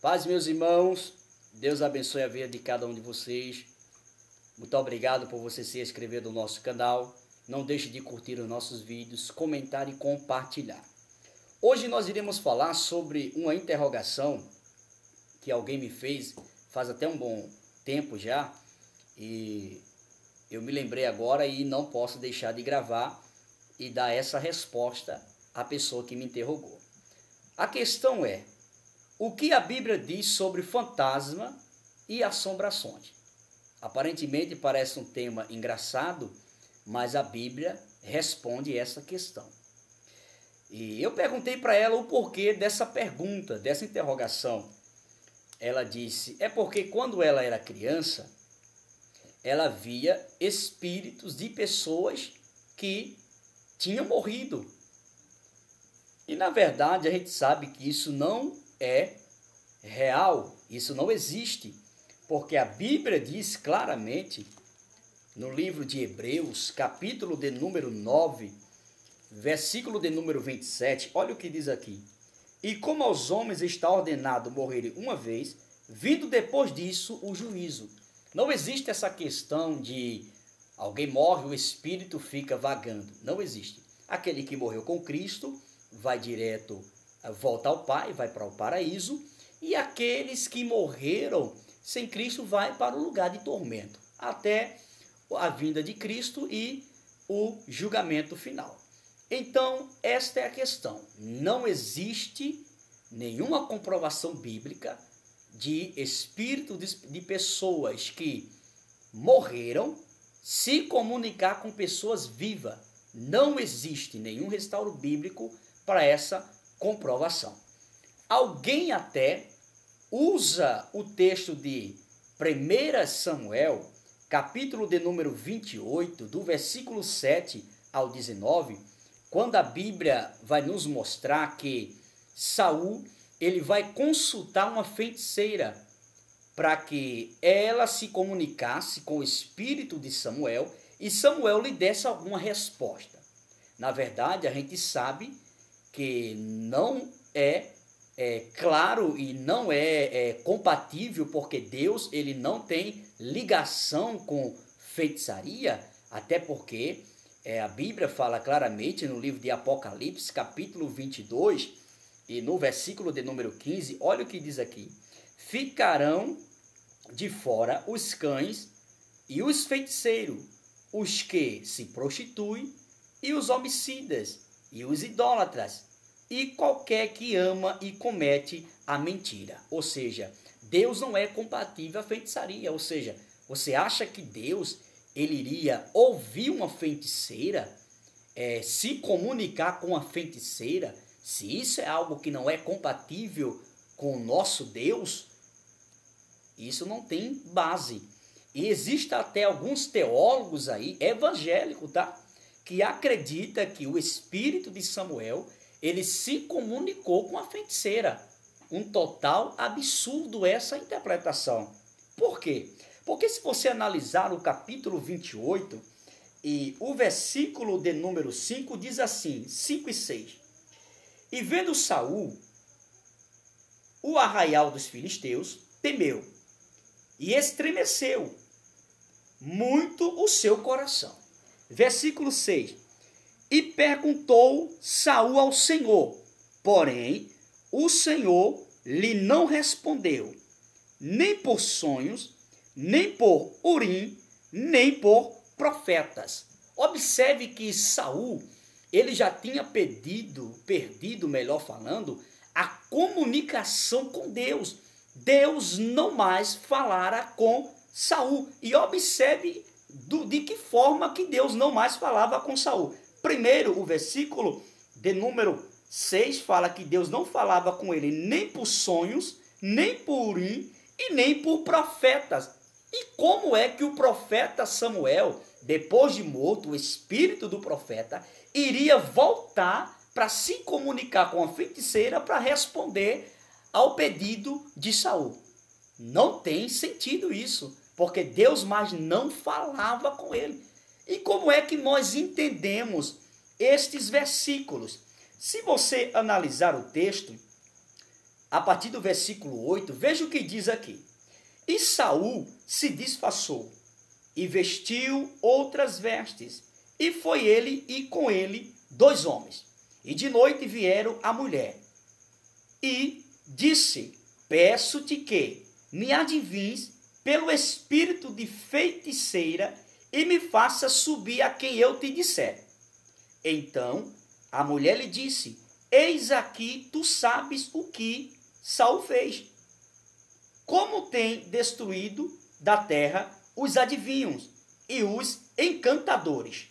Paz, meus irmãos, Deus abençoe a vida de cada um de vocês. Muito obrigado por você se inscrever no nosso canal. Não deixe de curtir os nossos vídeos, comentar e compartilhar. Hoje nós iremos falar sobre uma interrogação que alguém me fez faz até um bom tempo já. E eu me lembrei agora e não posso deixar de gravar e dar essa resposta à pessoa que me interrogou. A questão é: o que a Bíblia diz sobre fantasma e assombrações? Aparentemente parece um tema engraçado, mas a Bíblia responde essa questão. E eu perguntei para ela o porquê dessa pergunta, dessa interrogação. Ela disse: é porque quando ela era criança, ela via espíritos de pessoas que tinham morrido. E na verdade a gente sabe que isso não é real, isso não existe, porque a Bíblia diz claramente no livro de Hebreus, capítulo de número 9, versículo de número 27, olha o que diz aqui: e como aos homens está ordenado morrerem uma vez, vindo depois disso o juízo. Não existe essa questão de alguém morre, o espírito fica vagando. Não existe. Aquele que morreu com Cristo vai direto, volta ao Pai, vai para o paraíso, e aqueles que morreram sem Cristo vai para o lugar de tormento, até a vinda de Cristo e o julgamento final. Então, esta é a questão. Não existe nenhuma comprovação bíblica de espírito de pessoas que morreram se comunicar com pessoas vivas. Não existe nenhum restauro bíblico para essa comprovação. Alguém até usa o texto de 1 Samuel, capítulo de número 28, do versículo 7 ao 19, quando a Bíblia vai nos mostrar que Saul ele vai consultar uma feiticeira para que ela se comunicasse com o espírito de Samuel e Samuel lhe desse alguma resposta. Na verdade, a gente sabe que não é claro e não é compatível, porque Deus ele não tem ligação com feitiçaria, até porque a Bíblia fala claramente no livro de Apocalipse, capítulo 22, e no versículo de número 15, olha o que diz aqui: ficarão de fora os cães e os feiticeiros, os que se prostituem, e os homicidas, e os idólatras, e qualquer que ama e comete a mentira. Ou seja, Deus não é compatível à feitiçaria. Ou seja, você acha que Deus ele iria ouvir uma feiticeira, se comunicar com a feiticeira? Se isso é algo que não é compatível com o nosso Deus, isso não tem base. E existe até alguns teólogos aí, evangélicos, tá? Que acredita que o espírito de Samuel, ele se comunicou com a feiticeira. Um total absurdo essa interpretação. Por quê? Porque se você analisar o capítulo 28 e o versículo de número 5 diz assim, 5 e 6. E vendo Saul o arraial dos filisteus, temeu e estremeceu muito o seu coração. Versículo 6. E perguntou Saul ao Senhor, porém o Senhor lhe não respondeu, nem por sonhos, nem por Urim, nem por profetas. Observe que Saul ele já tinha perdido, melhor falando, a comunicação com Deus. Deus não mais falara com Saul. E observe de que forma que Deus não mais falava com Saul. Primeiro, o versículo de número 6 fala que Deus não falava com ele nem por sonhos, nem por Urim e nem por profetas. E como é que o profeta Samuel, depois de morto, o espírito do profeta, iria voltar para se comunicar com a feiticeira para responder ao pedido de Saul? Não tem sentido isso, porque Deus mais não falava com ele. E como é que nós entendemos estes versículos? Se você analisar o texto, a partir do versículo 8, veja o que diz aqui. E Saul se disfarçou e vestiu outras vestes, e foi ele e com ele 2 homens. E de noite vieram a mulher, e disse: peço-te que me adivinhes pelo espírito de feiticeira e me faça subir a quem eu te disser. Então a mulher lhe disse: eis aqui, tu sabes o que Saul fez. Como tem destruído da terra os adivinhos e os encantadores.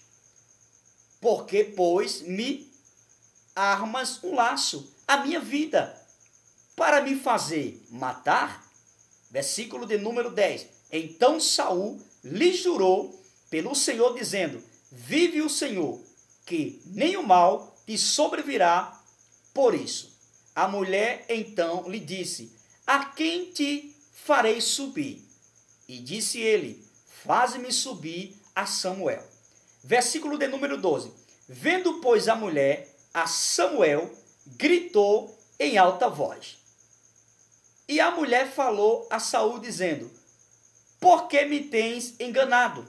Porque, pois, me armas um laço, a minha vida, para me fazer matar? Versículo de número 10. Então Saul lhe jurou pelo Senhor, dizendo: vive o Senhor, que nem o mal te sobrevirá por isso. A mulher então lhe disse: a quem te farei subir? E disse ele: faze-me subir a Samuel. Versículo de número 12. Vendo, pois, a mulher a Samuel, gritou em alta voz. E a mulher falou a Saul, dizendo: por que me tens enganado?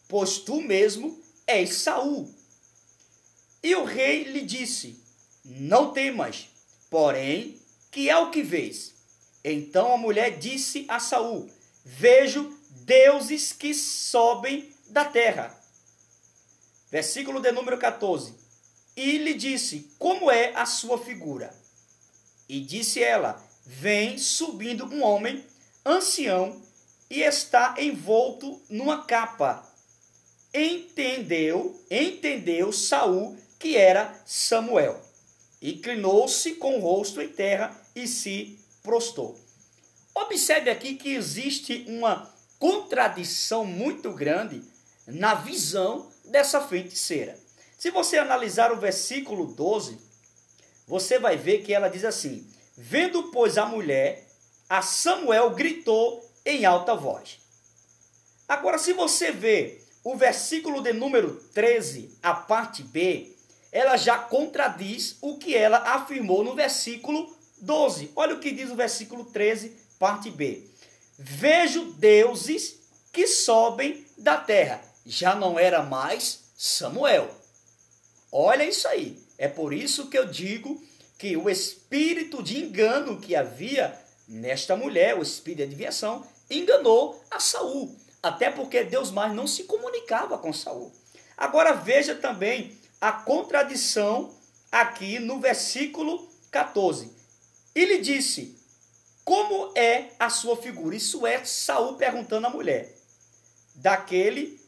Pois tu mesmo és Saul. E o rei lhe disse: não temas, porém, que é o que vês? Então a mulher disse a Saul: vejo deuses que sobem da terra. Versículo de número 14. E lhe disse: como é a sua figura? E disse ela: vem subindo um homem ancião e está envolto numa capa. Entendeu Saul que era Samuel. Inclinou-se com o rosto em terra e se prostrou. Observe aqui que existe uma contradição muito grande na visão dessa feiticeira. Se você analisar o versículo 12, você vai ver que ela diz assim: vendo, pois, a mulher, a Samuel gritou em alta voz. Agora, se você vê o versículo de número 13, a parte B, ela já contradiz o que ela afirmou no versículo 12. Olha o que diz o versículo 13, parte B. Vejo deuses que sobem da terra. Já não era mais Samuel. Olha isso aí. É por isso que eu digo que o espírito de engano que havia nesta mulher, o espírito de adivinhação, enganou a Saul. Até porque Deus mais não se comunicava com Saul. Agora veja também a contradição aqui no versículo 14. E lhe disse: como é a sua figura? Isso é Saul perguntando à mulher. Daqueles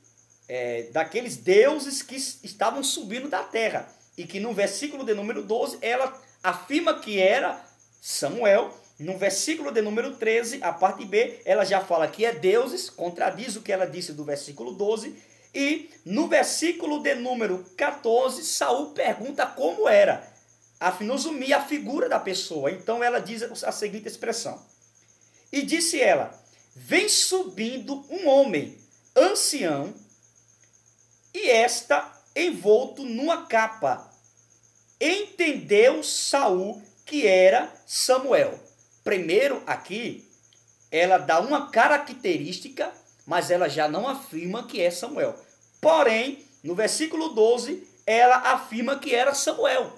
deuses que estavam subindo da terra. E que no versículo de número 12, ela afirma que era Samuel. No versículo de número 13, a parte B, ela já fala que é deuses, contradiz o que ela disse do versículo 12. E no versículo de número 14, Saul pergunta como era, resumir a figura da pessoa. Então ela diz a seguinte expressão: e disse ela: vem subindo um homem ancião e está envolto numa capa. Entendeu Saul que era Samuel. Primeiro aqui, ela dá uma característica, mas ela já não afirma que é Samuel. Porém, no versículo 12, ela afirma que era Samuel.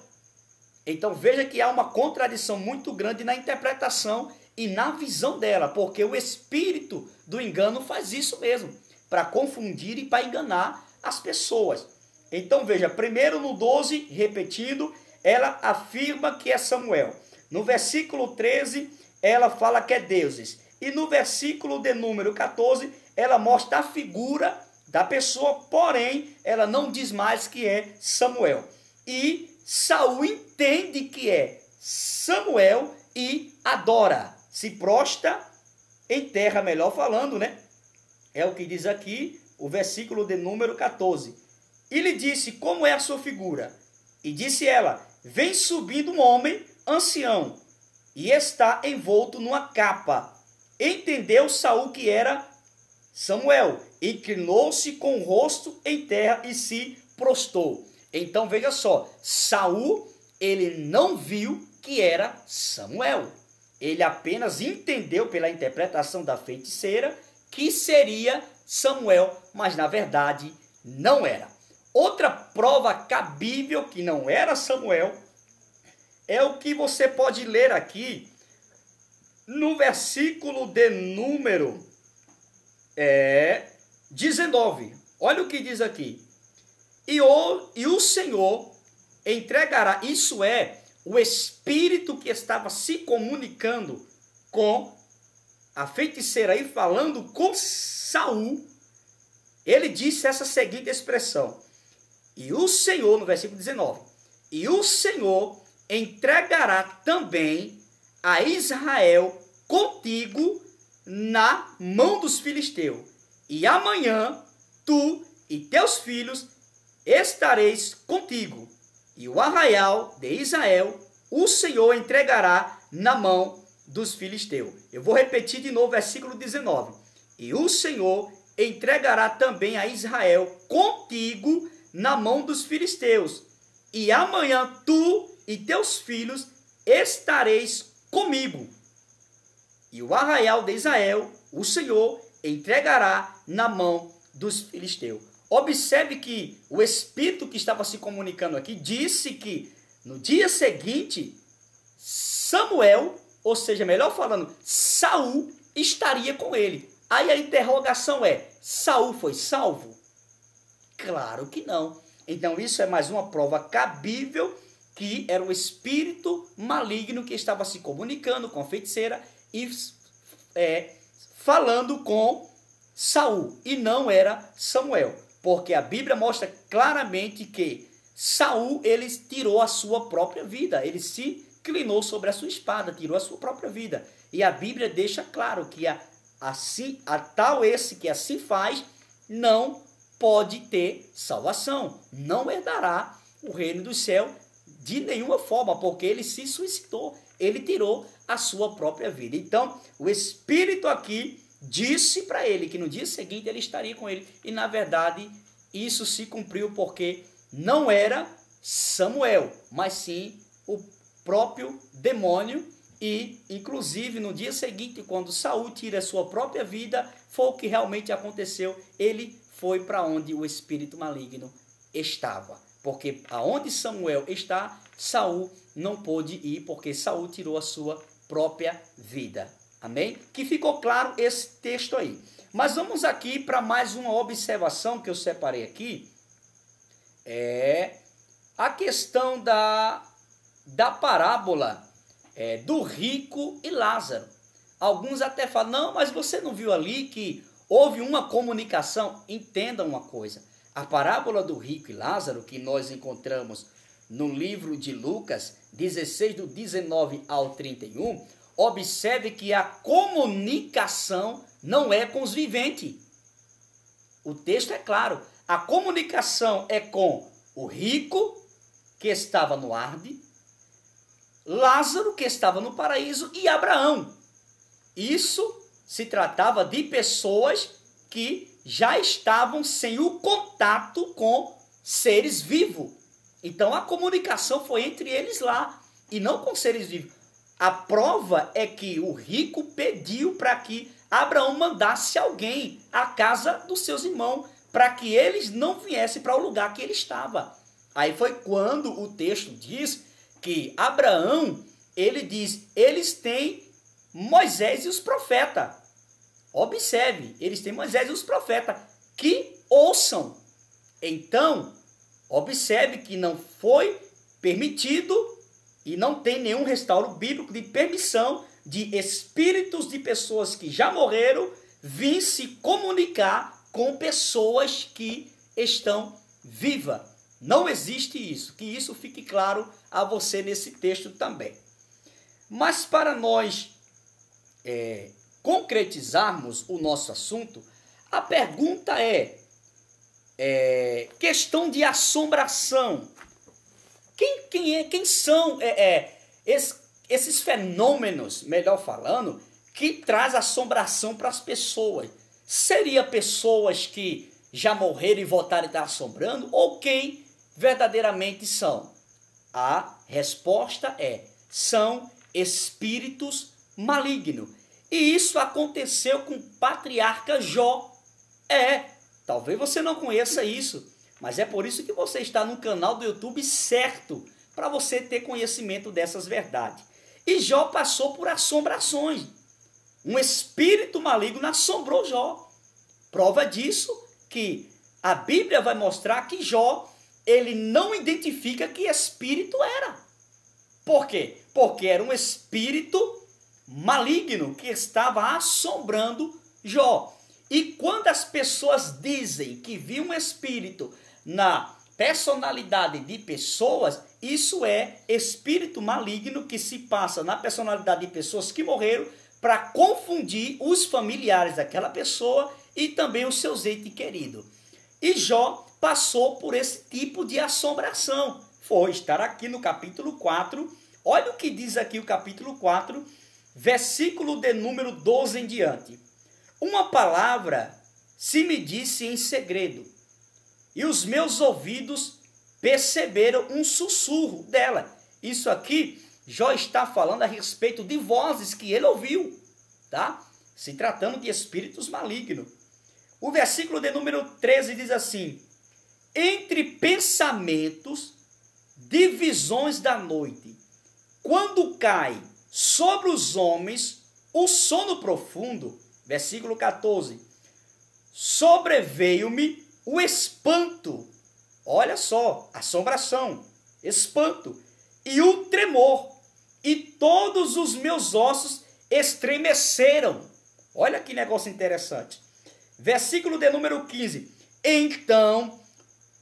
Então veja que há uma contradição muito grande na interpretação e na visão dela, porque o espírito do engano faz isso mesmo, para confundir e para enganar as pessoas. Então veja, primeiro no 12, repetindo, ela afirma que é Samuel. No versículo 13, ela fala que é deuses. E no versículo de número 14, ela mostra a figura da pessoa, porém, ela não diz mais que é Samuel. E Saul entende que é Samuel e adora, se prostra em terra, melhor falando, né? É o que diz aqui o versículo de número 14. E lhe disse: como é a sua figura? E disse ela: vem subindo um homem ancião e está envolto numa capa. Entendeu Saul que era Samuel, inclinou-se com o rosto em terra e se prostrou. Então veja só, Saul, ele não viu que era Samuel. Ele apenas entendeu pela interpretação da feiticeira que seria Samuel, mas na verdade não era. Outra prova cabível que não era Samuel é o que você pode ler aqui no versículo de número 19. Olha o que diz aqui. E o Senhor entregará, isso é, o espírito que estava se comunicando com a feiticeira e falando com Saul, ele disse essa seguinte expressão. E o Senhor, no versículo 19, e o Senhor entregará também a Israel contigo na mão dos filisteus. E amanhã tu e teus filhos estareis contigo. E o arraial de Israel o Senhor entregará na mão dos filisteus. Eu vou repetir de novo, versículo 19. E o Senhor entregará também a Israel contigo na mão dos filisteus. E amanhã tu e teus filhos estareis comigo. E o arraial de Israel o Senhor entregará na mão dos filisteus. Observe que o espírito que estava se comunicando aqui disse que no dia seguinte, Samuel, ou seja, melhor falando, Saul estaria com ele. Aí a interrogação é, Saul foi salvo? Claro que não. Então isso é mais uma prova cabível que era o espírito maligno que estava se comunicando com a feiticeira e falando com Saul, e não era Samuel. Porque a Bíblia mostra claramente que Saul, ele tirou a sua própria vida. Ele se inclinou sobre a sua espada, tirou a sua própria vida. E a Bíblia deixa claro que tal esse que assim faz, não pode ter salvação. Não herdará o reino do céu de nenhuma forma, porque ele se suicidou. Ele tirou a sua própria vida. Então, o Espírito aqui disse para ele que no dia seguinte ele estaria com ele. E na verdade isso se cumpriu porque não era Samuel, mas sim o próprio demônio. E inclusive no dia seguinte, quando Saul tira a sua própria vida, foi o que realmente aconteceu. Ele foi para onde o espírito maligno estava. Porque aonde Samuel está, Saul não pôde ir, porque Saul tirou a sua própria vida. Amém? Que ficou claro esse texto aí. Mas vamos aqui para mais uma observação que eu separei aqui. É a questão da parábola do rico e Lázaro. Alguns até falam, não, mas você não viu ali que houve uma comunicação? Entenda uma coisa. A parábola do rico e Lázaro, que nós encontramos no livro de Lucas 16, do 19 ao 31, observe que a comunicação não é com os viventes. O texto é claro. A comunicação é com o rico, que estava no Hade, Lázaro, que estava no paraíso, e Abraão. Isso se tratava de pessoas que já estavam sem o contato com seres vivos. Então a comunicação foi entre eles lá, e não com seres vivos. A prova é que o rico pediu para que Abraão mandasse alguém à casa dos seus irmãos, para que eles não viessem para o lugar que ele estava. Aí foi quando o texto diz que Abraão, ele diz, eles têm Moisés e os profetas. Observe, eles têm Moisés e os profetas, que ouçam. Então, observe que não foi permitido e não tem nenhum restauro bíblico de permissão de espíritos de pessoas que já morreram vir se comunicar com pessoas que estão vivas. Não existe isso. Que isso fique claro a você nesse texto também. Mas para nós concretizarmos o nosso assunto, a pergunta é questão de assombração. Quem são esses fenômenos, melhor falando, que traz assombração para as pessoas? Seria pessoas que já morreram e voltaram a estar assombrando? Ou quem verdadeiramente são? A resposta são espíritos maligno. E isso aconteceu com o patriarca Jó. Talvez você não conheça isso, mas é por isso que você está no canal do YouTube certo, para você ter conhecimento dessas verdades. E Jó passou por assombrações. Um espírito maligno assombrou Jó. Prova disso que a Bíblia vai mostrar que Jó, ele não identifica que espírito era. Por quê? Porque era um espírito maligno que estava assombrando Jó. E quando as pessoas dizem que viu um espírito na personalidade de pessoas, isso é espírito maligno que se passa na personalidade de pessoas que morreram para confundir os familiares daquela pessoa e também os seus entes queridos. E Jó passou por esse tipo de assombração. Foi estar aqui no capítulo 4. Olha o que diz aqui o capítulo 4, versículo de número 12 em diante. Uma palavra se me disse em segredo, e os meus ouvidos perceberam um sussurro dela. Isso aqui, Jó está falando a respeito de vozes que ele ouviu, tá? Se tratando de espíritos malignos. O versículo de número 13 diz assim: entre pensamentos, divisões da noite, quando cai sobre os homens o sono profundo, versículo 14, sobreveio-me o espanto, olha só, assombração, espanto, e o tremor, e todos os meus ossos estremeceram. Olha que negócio interessante. Versículo de número 15, então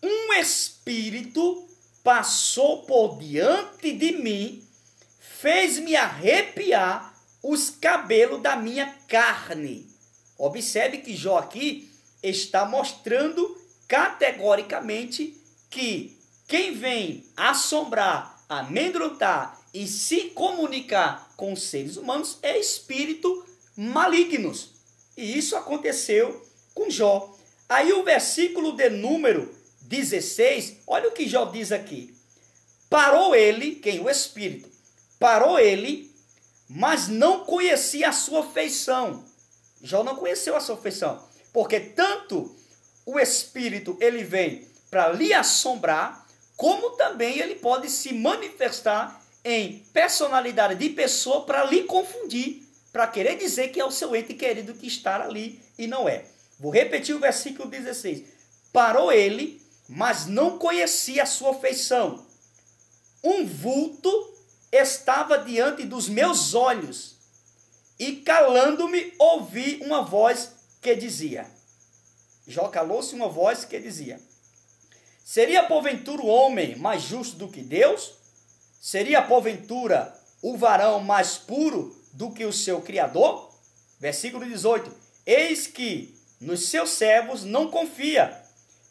um espírito passou por diante de mim, fez-me arrepiar os cabelos da minha carne. Observe que Jó aqui está mostrando categoricamente que quem vem assombrar, amedrontar e se comunicar com os seres humanos é espírito malignos. E isso aconteceu com Jó. Aí o versículo de número 16, olha o que Jó diz aqui. Parou ele, quem? O espírito. Parou ele, mas não conhecia a sua feição. Jó não conheceu a sua feição, porque tanto o espírito ele vem para lhe assombrar, como também ele pode se manifestar em personalidade de pessoa para lhe confundir, para querer dizer que é o seu ente querido que está ali e não é. Vou repetir o versículo 16. Parou ele, mas não conhecia a sua feição. Um vulto estava diante dos meus olhos, e calando-me ouvi uma voz que dizia. Jó calou-se uma voz que dizia: seria porventura o homem mais justo do que Deus? Seria porventura o varão mais puro do que o seu Criador? Versículo 18. Eis que nos seus servos não confia,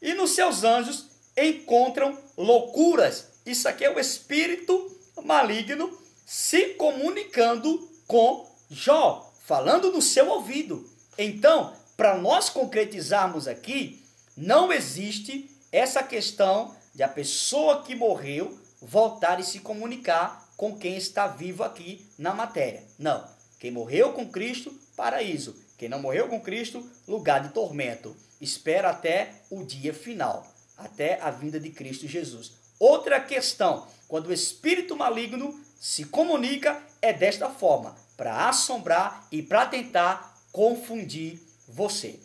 e nos seus anjos encontram loucuras. Isso aqui é o espírito maligno se comunicando com Jó, falando no seu ouvido. Então, para nós concretizarmos aqui, não existe essa questão de a pessoa que morreu voltar e se comunicar com quem está vivo aqui na matéria. Não. Quem morreu com Cristo, paraíso. Quem não morreu com Cristo, lugar de tormento. Espera até o dia final, até a vinda de Cristo Jesus. Outra questão, quando o espírito maligno se comunica, é desta forma, para assombrar e para tentar confundir você.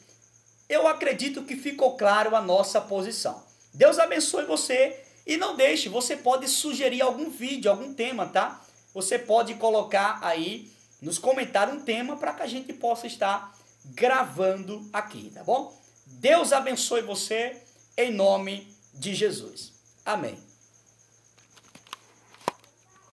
Eu acredito que ficou claro a nossa posição. Deus abençoe você e não deixe, você pode sugerir algum vídeo, algum tema, tá? Você pode colocar aí nos comentários um tema para que a gente possa estar gravando aqui, tá bom? Deus abençoe você em nome de Jesus. Amém.